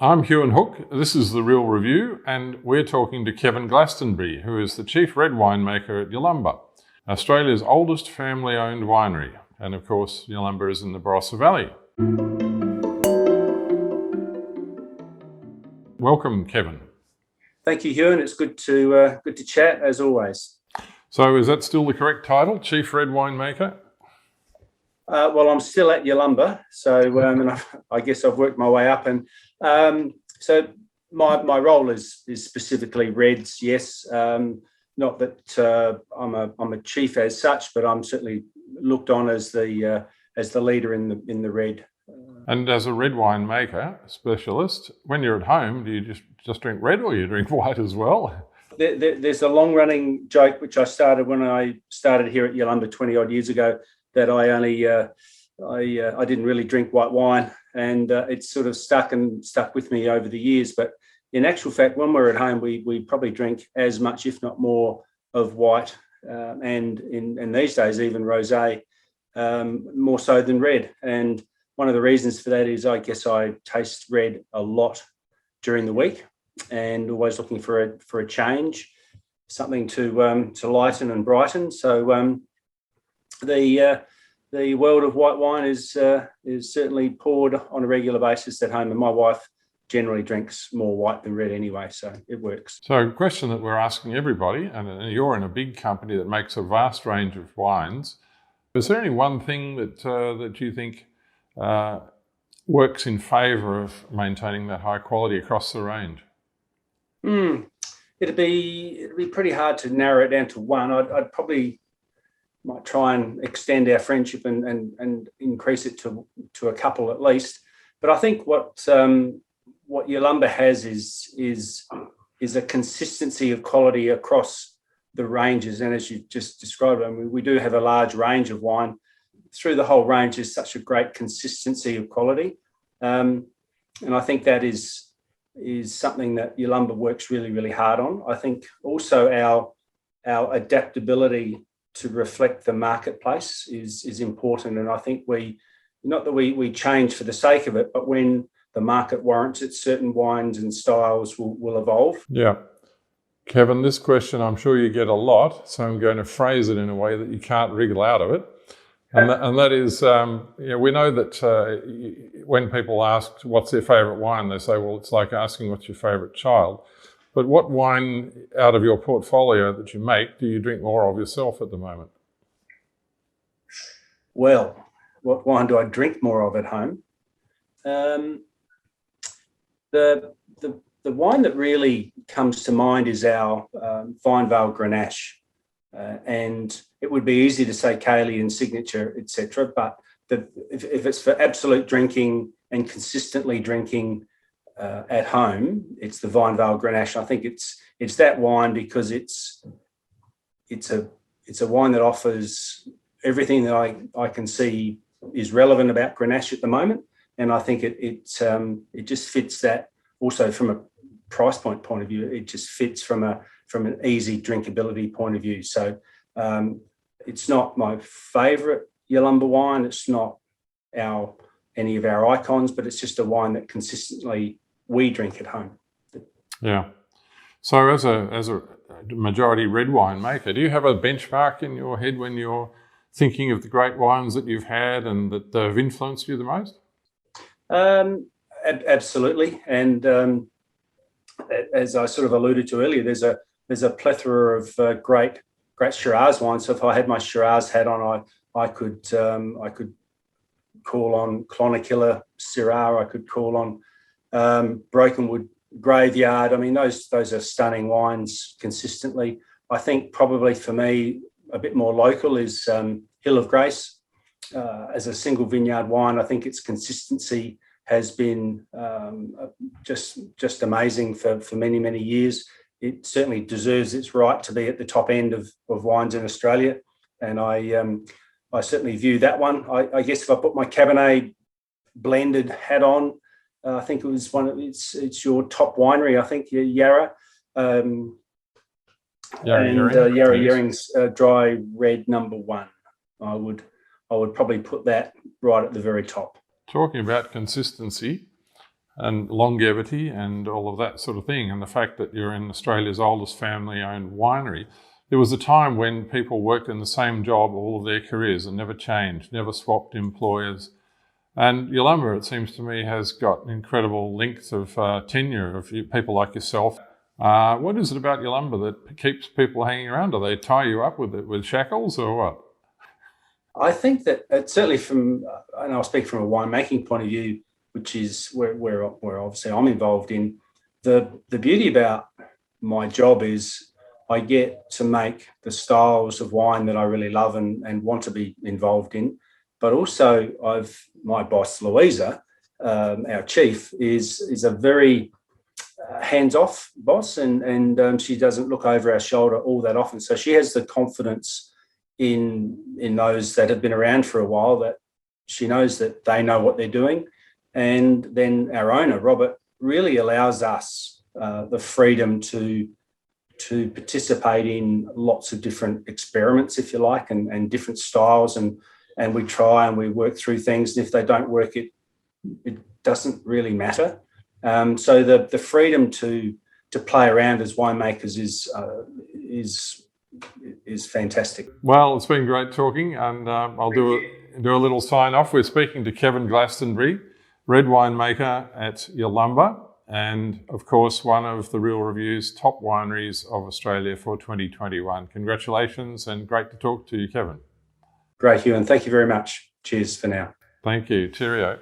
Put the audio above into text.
I'm Huon Hooke. This is The Real Review, and we're talking to Kevin Glastonbury, who is the chief red winemaker at Yalumba, Australia's oldest family-owned winery. And of course, Yalumba is in the Barossa Valley. Welcome, Kevin. Thank you, Huon. It's good to chat as always. So, is that still the correct title, chief red winemaker? Well, I'm still at Yalumba, so and I guess I've worked my way up, and so my role is specifically reds. Yes, not that I'm a chief as such, but I'm certainly looked on as the leader in the red. And as a red wine maker specialist, when you're at home, do you just drink red, or you drink white as well? There's a long-running joke which I started when I started here at Yalumba 20 odd years ago, that I didn't really drink white wine, and it's sort of stuck with me over the years. But in actual fact, when we're at home, we probably drink as much, if not more, of white, and in these days even rosé, more so than red. And one of the reasons for that is I guess I taste red a lot during the week, and always looking for a change, something to lighten and brighten. So the world of white wine is certainly poured on a regular basis at home, and my wife generally drinks more white than red anyway, so it works. So a question that we're asking everybody, and you're in a big company that makes a vast range of wines, is there any one thing that you think works in favour of maintaining that high quality across the range? It'd be pretty hard to narrow it down to one. I'd probably might try and extend our friendship and increase it to a couple at least. But I think what Yalumba has is a consistency of quality across the ranges. And as you just described, we do have a large range of wine. Through the whole range is such a great consistency of quality. And I think that is something that Yalumba works really, really hard on. I think also our adaptability to reflect the marketplace is important. And I think we change for the sake of it, but when the market warrants it, certain wines and styles will evolve. Yeah. Kevin, this question I'm sure you get a lot, so I'm going to phrase it in a way that you can't wriggle out of it. And that is, we know that when people ask what's their favourite wine, they say, well, it's like asking what's your favourite child. But what wine out of your portfolio that you make do you drink more of yourself at the moment? Well, what wine do I drink more of at home? The wine that really comes to mind is our Vinevale Grenache. And it would be easy to say Cayley and Signature, etc. But if it's for absolute drinking and consistently drinking at home, it's the Vinevale Grenache. I think it's that wine because it's a wine that offers everything that I can see is relevant about Grenache at the moment, and I think it just fits that. Also from a price point of view, it just fits from an easy drinkability point of view. So it's not my favourite Yalumba wine. It's not any of our icons, but it's just a wine that consistently we drink at home. Yeah. So as a majority red wine maker, do you have a benchmark in your head when you're thinking of the great wines that you've had and that have influenced you the most? Absolutely. And as I sort of alluded to earlier, there's a plethora of great Shiraz wines. So if I had my Shiraz hat on, I could call on Clonakilla Syrah. I could call on Brokenwood Graveyard. I mean, those are stunning wines consistently. I think probably for me a bit more local is Hill of Grace. As a single vineyard wine, I think its consistency has been just amazing for many, many years. It certainly deserves its right to be at the top end of wines in Australia, and I certainly view that one. I guess if I put my Cabernet blended hat on, I think it was it's your top winery, I think, Yarra. Yarra Yering dry red number one. I would probably put that right at the very top. Talking about consistency, and longevity and all of that sort of thing. And the fact that you're in Australia's oldest family-owned winery. There was a time when people worked in the same job all of their careers and never changed, never swapped employers. And Yalumba, it seems to me, has got incredible length of tenure of people like yourself. What is it about Yalumba that keeps people hanging around? Do they tie you up with shackles or what? I think that certainly from, and I'll speak from a winemaking point of view, which is where obviously I'm involved in, the beauty about my job is I get to make the styles of wine that I really love and want to be involved in. But also my boss, Louisa, our chief, is a very hands-off boss, and she doesn't look over our shoulder all that often. So she has the confidence in those that have been around for a while, that she knows that they know what they're doing. And then our owner, Robert, really allows us the freedom to participate in lots of different experiments, if you like, and different styles, and we try and we work through things. And if they don't work, it doesn't really matter. So the freedom to play around as winemakers is fantastic. Well, it's been great talking, and I'll do a little sign off. We're speaking to Kevin Glastonbury, red winemaker at Yalumba, and of course one of the Real Review's top wineries of Australia for 2021. Congratulations, and great to talk to you, Kevin. Great, Huon. Thank you very much. Cheers for now. Thank you. Cheerio.